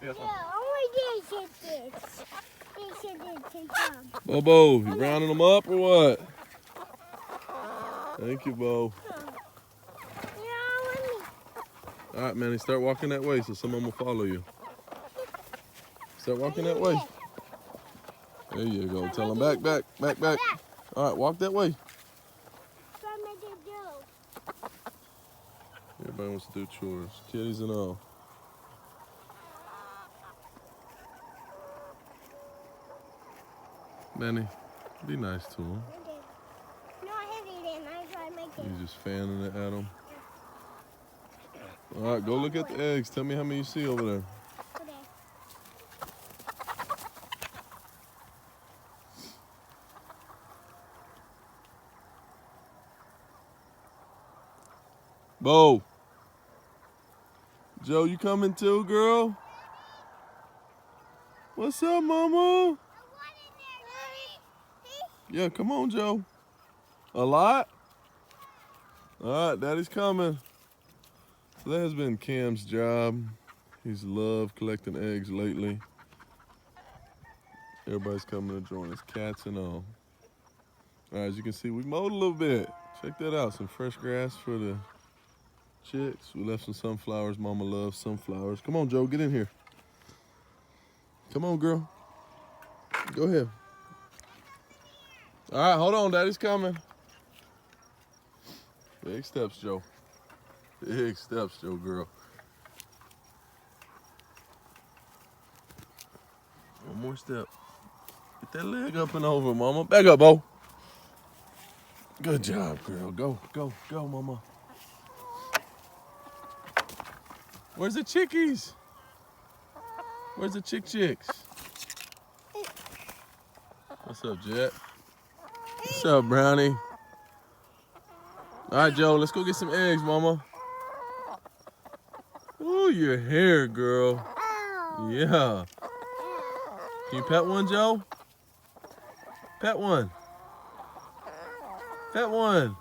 only these chickens. Bobo, you rounding them up or what? Thank you, Bo. All right, Manny, start walking that way so someone will follow you. Start walking that way. There you go. Tell them back. All right, walk that way. Everybody wants to do chores, kitties and all. Manny, be nice to him. No, I didn't. I tried to make it. He's just fanning it at him. All right, go look at the eggs. Tell me how many you see over there. Okay. Bo. Joe, you coming too, girl? What's up, Mama? Yeah, come on, Joe. A lot? All right, Daddy's coming. So that has been Cam's job. He's loved collecting eggs lately. Everybody's coming to join us, cats and all. All right, as you can see, we mowed a little bit. Check that out, some fresh grass for the chicks. We left some sunflowers. Mama loves sunflowers. Come on, Joe, get in here. Come on, girl. Go ahead. All right, hold on, Daddy's coming. Big steps, Joe. Big steps, Joe, girl. One more step. Get that leg up and over, Mama. Back up, Bo. Good job, girl. Go, Mama. Where's the chickies? Where's the chicks? What's up, Jet? What's up, Brownie? All right, Joe, let's go get some eggs, Mama. Ooh, your hair, girl. Yeah. Can you pet one, Joe? Pet one. Pet one.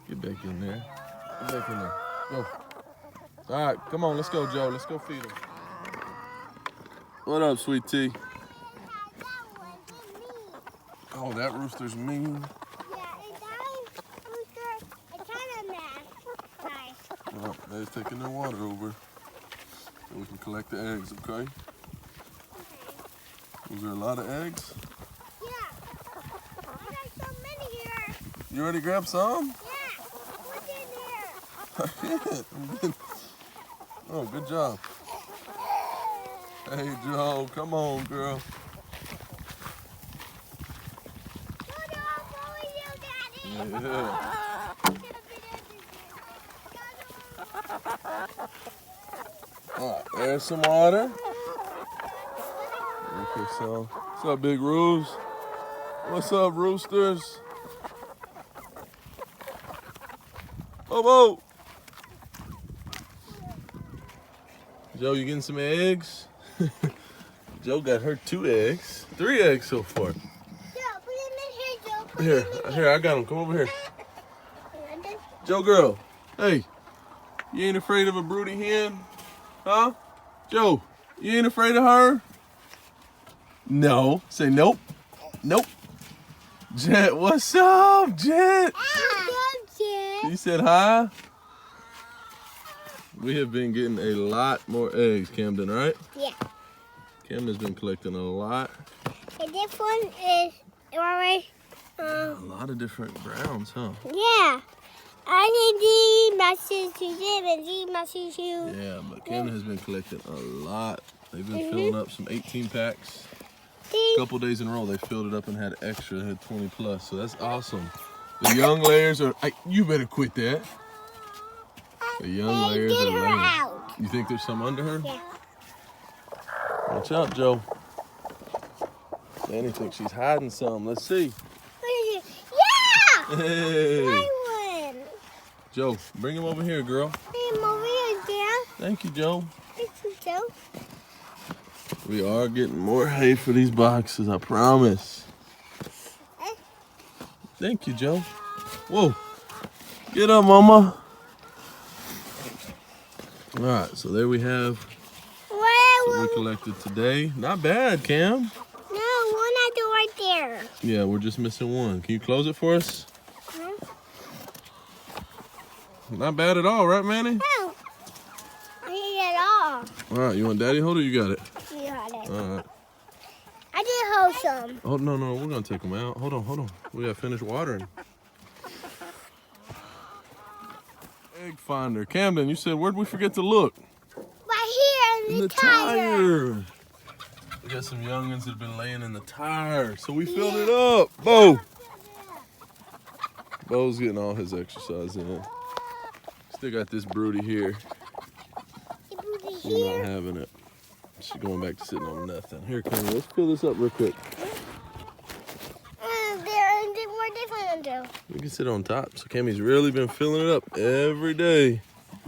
Get back in there. Get back in there. Go. All right, come on, let's go, Joe. Let's go feed him. What up, sweet tea? Oh, that rooster's mean. Yeah, and that rooster is kind of mad. Nice. Well, they're taking their water over. So we can collect the eggs, okay? Was there a lot of eggs? Yeah. I got so many here. You already grabbed some? Yeah. What's in here? Oh, good job. Hey, Joe, come on, girl. Yeah. All right, there's some water. Okay, so what's up, Big Roos? What's up, roosters? Oh, Joe, you getting some eggs? Joe got her 2 eggs, 3 eggs so far. Joe, put them in here, Joe. Here, I got them. Come over here. Joe girl, hey, you ain't afraid of a broody hen? Huh? Joe, you ain't afraid of her? No. Say nope. Nope. Jet, what's up, Jet? You said hi? We have been getting a lot more eggs, Camden, right? Yeah. Camden's been collecting a lot. And this one is already, A lot of different browns, huh? yeah. I need the message to them and the message to... Yeah, but Camden has been collecting a lot. They've been filling up some 18 packs. A couple days in a row, they filled it up and had extra. They had 20 plus, so that's awesome. The young layers are... you better quit that. The young layers are laying. Out. You think there's some under her? Yeah. Watch out, Joe. Danny thinks she's hiding some. Let's see. Yeah! Hey. My one. Joe, bring him over here, girl. Hey, Maria, Dad. Thank you, Joe. Thank you, Joe. We are getting more hay for these boxes, I promise. Thank you, Joe. Whoa. Get up, mama. All right, so there we have what we collected today. Not bad, Cam. No, one I do right there. Yeah, we're just missing one. Can you close it for us? Not bad at all, right, Manny? No. I need it all. All right, you want Daddy hold it or you got it? You got it. All right. I did hold some. Oh, no, we're going to take them out. Hold on. We got to finish watering. Egg finder. Camden, you said, where'd we forget to look? Right here in the tire. We got some youngins that have been laying in the tire, so we filled it up. Bo! Bo's getting all his exercise in. Still got this broody here. We're not having it. She's going back to sitting on nothing. Here, Camden, let's fill this up real quick. Where'd they find them to? We can sit on top. So Cammy's really been filling it up every day.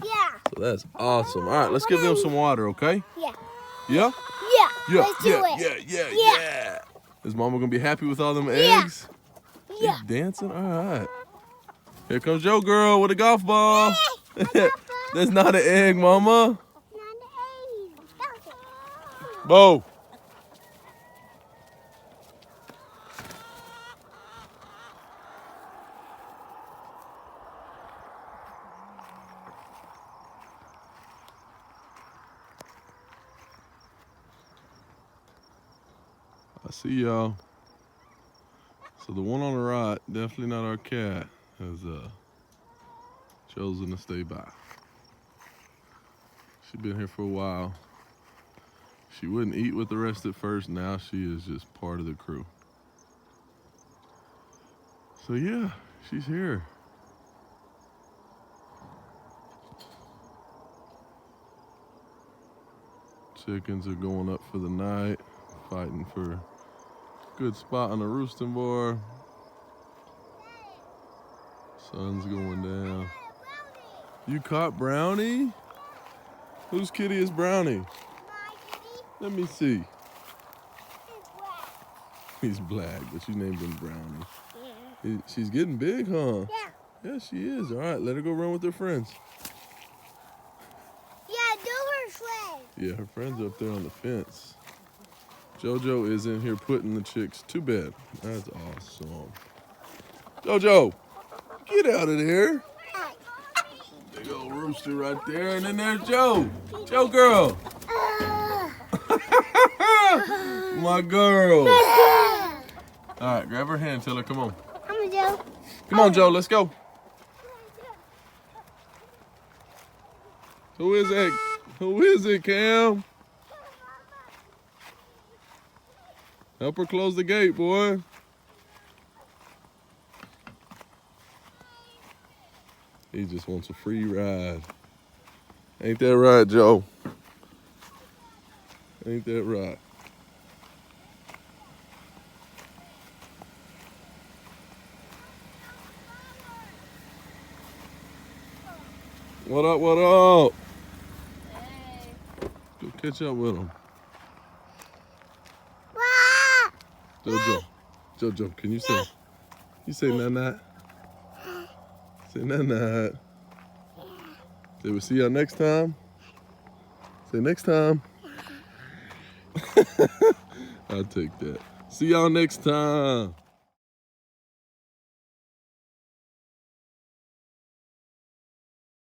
Yeah. So that's awesome. All right, let's give them some water, okay? Yeah. Yeah? Yeah. Let's do it. Yeah. Is Mama gonna be happy with all them eggs? Yeah. She's dancing? All right. Here comes Joe girl with a golf ball. That's not an egg, Mama. Bo. I see y'all. So the one on the right, definitely not our cat, has chosen to stay by. She's been here for a while. She wouldn't eat with the rest at first. Now she is just part of the crew. So yeah, she's here. Chickens are going up for the night, fighting for a good spot on the roosting board. Sun's going down. You caught Brownie? Whose kitty is Brownie? My kitty Let me see. is black. He's black, but you named him Brownie. Yeah. She's getting big, huh? Yeah. Yeah, she is. All right, let her go run with her friends. Yeah, do her sled. Yeah, her friends are up there on the fence. JoJo is in here putting the chicks to bed. That's awesome. JoJo, get out of there. Big old rooster right there, and then there's Joe. Joe girl. My girl. All right, grab her hand, tell her, come on. I'm Joe. Come on, Joe, let's go. Who is it? Who is it, Cam? Help her close the gate, boy. He just wants a free ride. Ain't that right, Joe? Ain't that right? What up, what up? Hey. Go catch up with him. Jojo, can you say nah? Say nah. Say we'll see y'all next time. Say next time. I'll take that. See y'all next time.